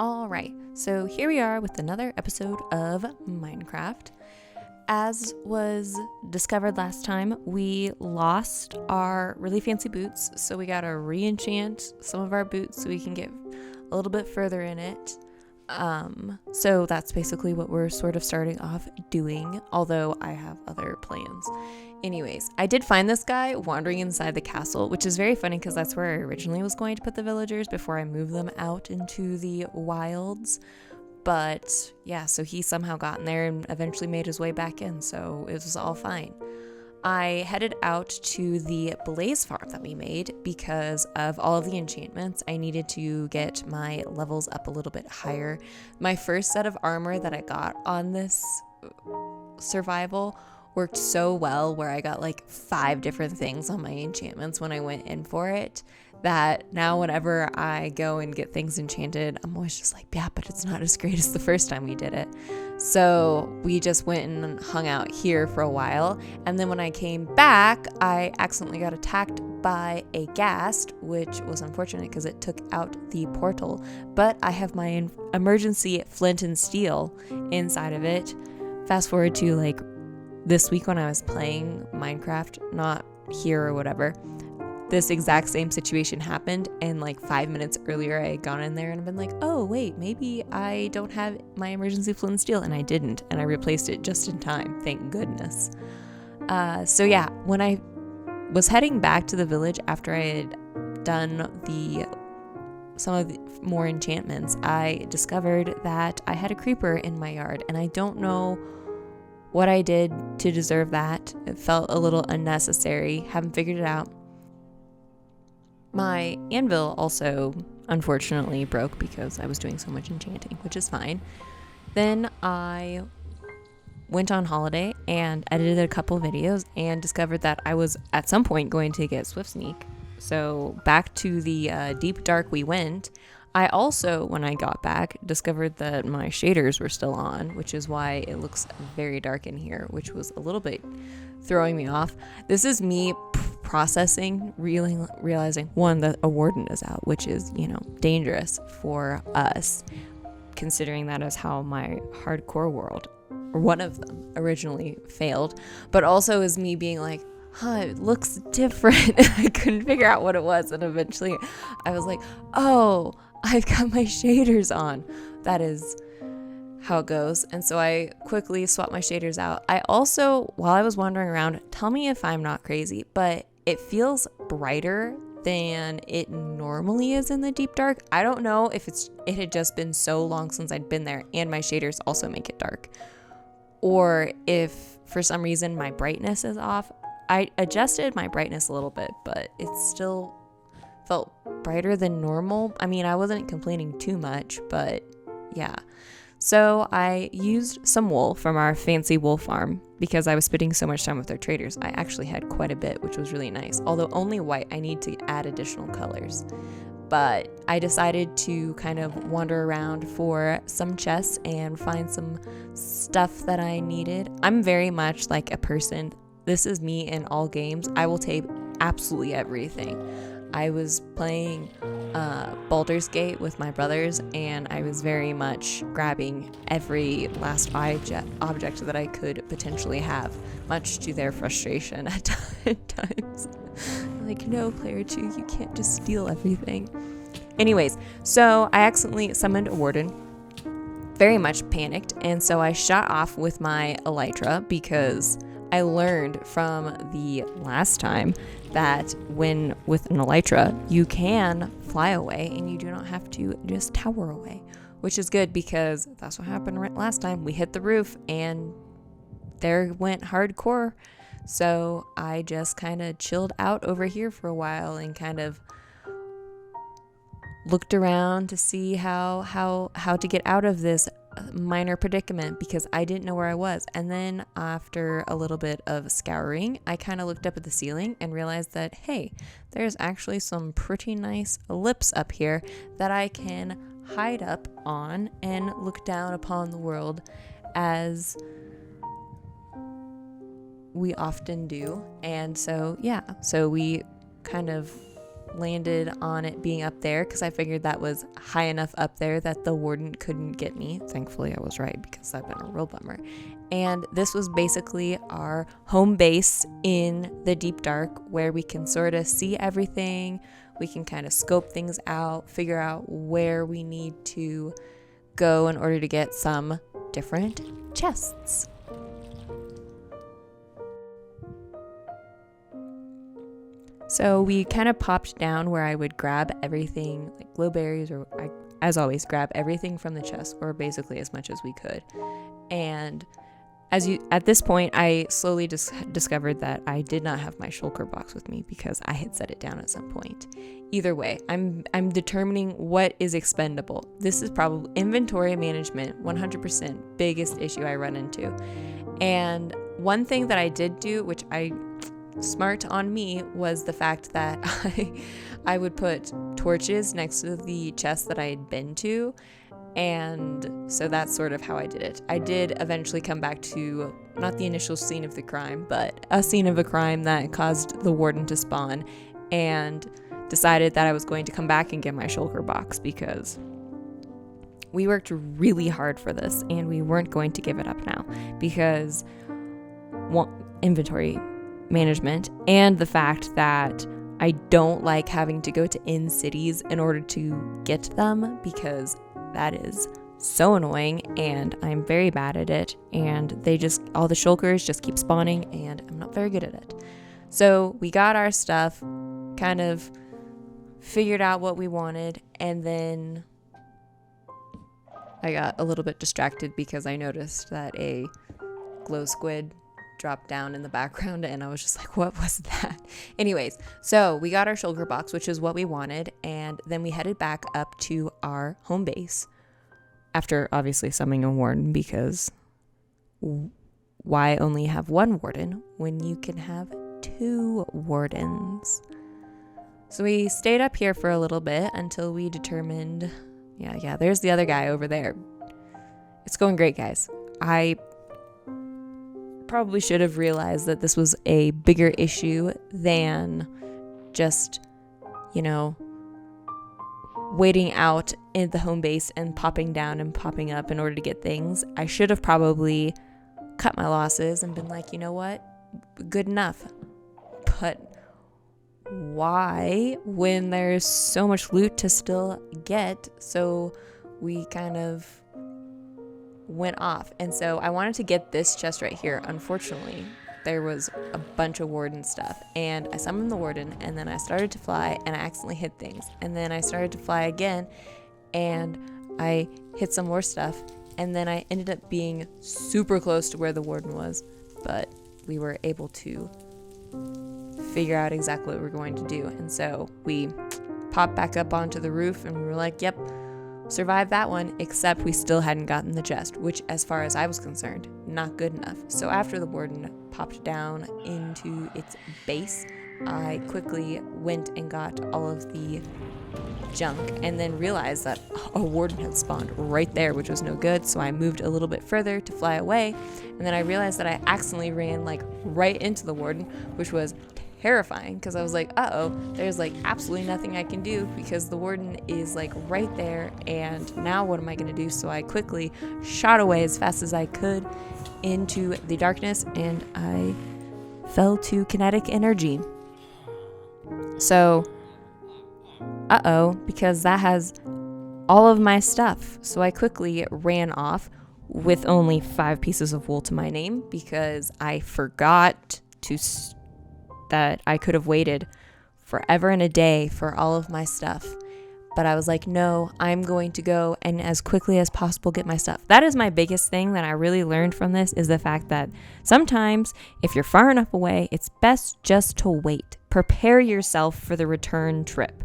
All right, so here we are with another episode of Minecraft. As was discovered last time, we lost our really fancy boots, so we gotta re-enchant some of our boots so we can get a little bit further in it. So that's basically what we're sort of starting off doing, although I have other plans. Anyways, I did find this guy wandering inside the castle, which is very funny because that's where I originally was going to put the villagers before I moved them out into the wilds. But yeah, so he somehow got in there and eventually made his way back in, so it was all fine. I headed out to the blaze farm that we made because of all of the enchantments. I needed to get my levels up a little bit higher. My first set of armor that I got on this survival worked so well, where I got like 5 different things on my enchantments when I went in for it, that now whenever I go and get things enchanted, I'm always just like, yeah, but it's not as great as the first time we did it. So we just went and hung out here for a while, and then when I came back, I accidentally got attacked by a ghast, which was unfortunate because it took out the portal, but I have my emergency flint and steel inside of it. Fast forward to like this week when I was playing Minecraft, not here or whatever, this exact same situation happened, and like 5 minutes earlier I had gone in there and been like, oh wait, maybe I don't have my emergency flint and steel, and I didn't, and I replaced it just in time, thank goodness. So yeah, when I was heading back to the village after I had done some of the more enchantments, I discovered that I had a creeper in my yard, and I don't know what I did to deserve that. It felt a little unnecessary, haven't figured it out. My anvil also unfortunately broke because I was doing so much enchanting, which is fine. Then I went on holiday and edited a couple videos and discovered that I was at some point going to get Swift Sneak. So back to the deep dark we went. I also, when I got back, discovered that my shaders were still on, which is why it looks very dark in here, which was a little bit throwing me off. This is me processing, realizing, one, that a Warden is out, which is, dangerous for us, considering that is how my hardcore world, or one of them, originally failed, but also is me being like, it looks different. I couldn't figure out what it was, and eventually I was like, oh, I've got my shaders on. That is how it goes. And so I quickly swapped my shaders out. I also, while I was wandering around, tell me if I'm not crazy, but it feels brighter than it normally is in the deep dark. I don't know if it had just been so long since I'd been there, and my shaders also make it dark, or if for some reason my brightness is off. I adjusted my brightness a little bit, but it still felt brighter than normal. I mean, I wasn't complaining too much, but yeah. So I used some wool from our fancy wool farm because I was spending so much time with our traders. I actually had quite a bit, which was really nice. Although only white, I need to add additional colors. But I decided to kind of wander around for some chests and find some stuff that I needed. I'm very much like a person. This is me in all games. I will take absolutely everything. I was playing Baldur's Gate with my brothers, and I was very much grabbing every last object that I could potentially have, much to their frustration at times. Like, no, player 2, you can't just steal everything. Anyways, so I accidentally summoned a Warden, very much panicked, and so I shot off with my elytra because I learned from the last time that when with an elytra, you can fly away and you do not have to just tower away, which is good because that's what happened last time. We hit the roof and there went hardcore. So I just kind of chilled out over here for a while and kind of looked around to see how to get out of this minor predicament because I didn't know where I was. And then after a little bit of scouring, I kind of looked up at the ceiling and realized that, hey, there's actually some pretty nice lips up here that I can hide up on and look down upon the world as we often do. And so, yeah, so we kind of landed on it being up there because I figured that was high enough up there that the warden couldn't get me. Thankfully, I was right because that'd been a real bummer. And this was basically our home base in the deep dark where we can sort of see everything. We can kind of scope things out, figure out where we need to go in order to get some different chests. So we kind of popped down where I would grab everything, like glowberries, or as always, grab everything from the chest, or basically as much as we could. And at this point, I slowly discovered that I did not have my shulker box with me because I had set it down at some point. Either way, I'm determining what is expendable. This is probably inventory management, 100% biggest issue I run into. And one thing that I did do, which smart on me, was the fact that I would put torches next to the chest that I had been to, and so that's sort of how I did it. I did eventually come back to not the initial scene of the crime, but a scene of a crime that caused the warden to spawn, and decided that I was going to come back and get my shulker box because we worked really hard for this and we weren't going to give it up now because inventory management, and the fact that I don't like having to go to in cities in order to get them because that is so annoying and I'm very bad at it, and all the shulkers just keep spawning and I'm not very good at it. So we got our stuff, kind of figured out what we wanted, and then I got a little bit distracted because I noticed that a glow squid dropped down in the background and I was just like, what was that? Anyways, so we got our shulker box, which is what we wanted, and then we headed back up to our home base after obviously summoning a warden, because why only have one warden when you can have 2 wardens? So we stayed up here for a little bit until we determined, yeah, there's the other guy over there. It's going great, guys. I probably should have realized that this was a bigger issue than just, waiting out in the home base and popping down and popping up in order to get things. I should have probably cut my losses and been like, you know what? Good enough. But why when there's so much loot to still get? So we kind of went off, and so I wanted to get this chest right here. Unfortunately, there was a bunch of warden stuff, and I summoned the warden, and then I started to fly and I accidentally hit things, and then I started to fly again and I hit some more stuff, and then I ended up being super close to where the warden was, but we were able to figure out exactly what we're going to do. And so we popped back up onto the roof and we were like, yep, survived that one, except we still hadn't gotten the chest, which, as far as I was concerned, not good enough. So after the warden popped down into its base, I quickly went and got all of the junk, and then realized that a warden had spawned right there, which was no good. So I moved a little bit further to fly away, and then I realized that I accidentally ran right into the warden, which was terrifying because I was like, there's absolutely nothing I can do because the warden is right there, and now what am I going to do? So I quickly shot away as fast as I could into the darkness, and I fell to kinetic energy. So because that has all of my stuff. So I quickly ran off with only 5 pieces of wool to my name because I forgot that I could have waited forever and a day for all of my stuff. But I was like, no, I'm going to go and as quickly as possible get my stuff. That is my biggest thing that I really learned from this, is the fact that sometimes if you're far enough away, it's best just to wait. Prepare yourself for the return trip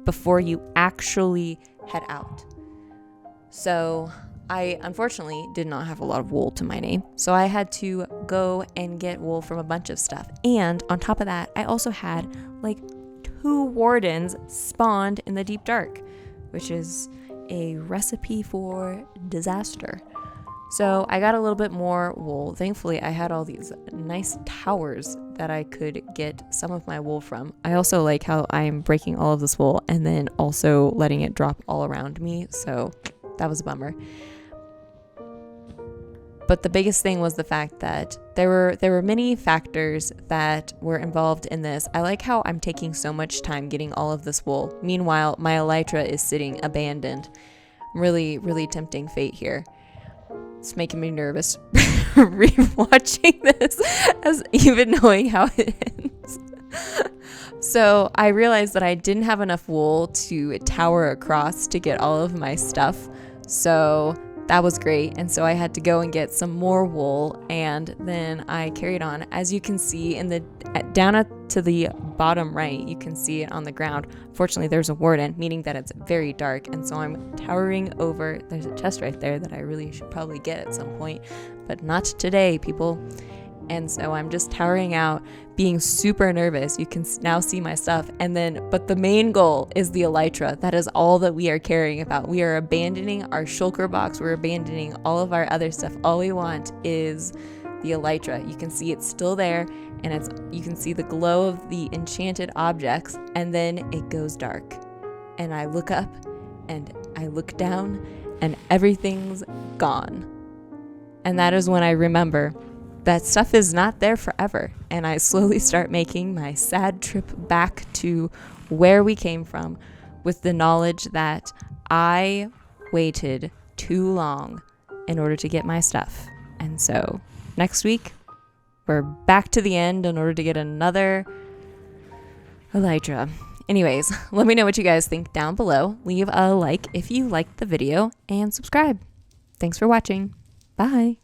before you actually head out. So I unfortunately did not have a lot of wool to my name, so I had to go and get wool from a bunch of stuff. And on top of that, I also had 2 wardens spawned in the deep dark, which is a recipe for disaster. So I got a little bit more wool. Thankfully, I had all these nice towers that I could get some of my wool from. I also like how I'm breaking all of this wool and then also letting it drop all around me, so that was a bummer. But the biggest thing was the fact that there were many factors that were involved in this. I like how I'm taking so much time getting all of this wool. Meanwhile, my elytra is sitting abandoned. Really, really tempting fate here. It's making me nervous rewatching this, as even knowing how it ends. So I realized that I didn't have enough wool to tower across to get all of my stuff. So that was great, and so I had to go and get some more wool, and then I carried on. As you can see down to the bottom right, you can see it on the ground. Fortunately, there's a Warden, meaning that it's very dark, and so I'm towering over. There's a chest right there that I really should probably get at some point, but not today, people. And so I'm just towering out, being super nervous. You can now see my stuff. But the main goal is the elytra. That is all that we are caring about. We are abandoning our shulker box. We're abandoning all of our other stuff. All we want is the elytra. You can see it's still there, and you can see the glow of the enchanted objects, and then it goes dark. And I look up, and I look down, and everything's gone. And that is when I remember that stuff is not there forever, and I slowly start making my sad trip back to where we came from, with the knowledge that I waited too long in order to get my stuff. And so next week we're back to the end in order to get another elytra. Anyways, let me know what you guys think down below. Leave a like if you liked the video, and subscribe. Thanks for watching. Bye.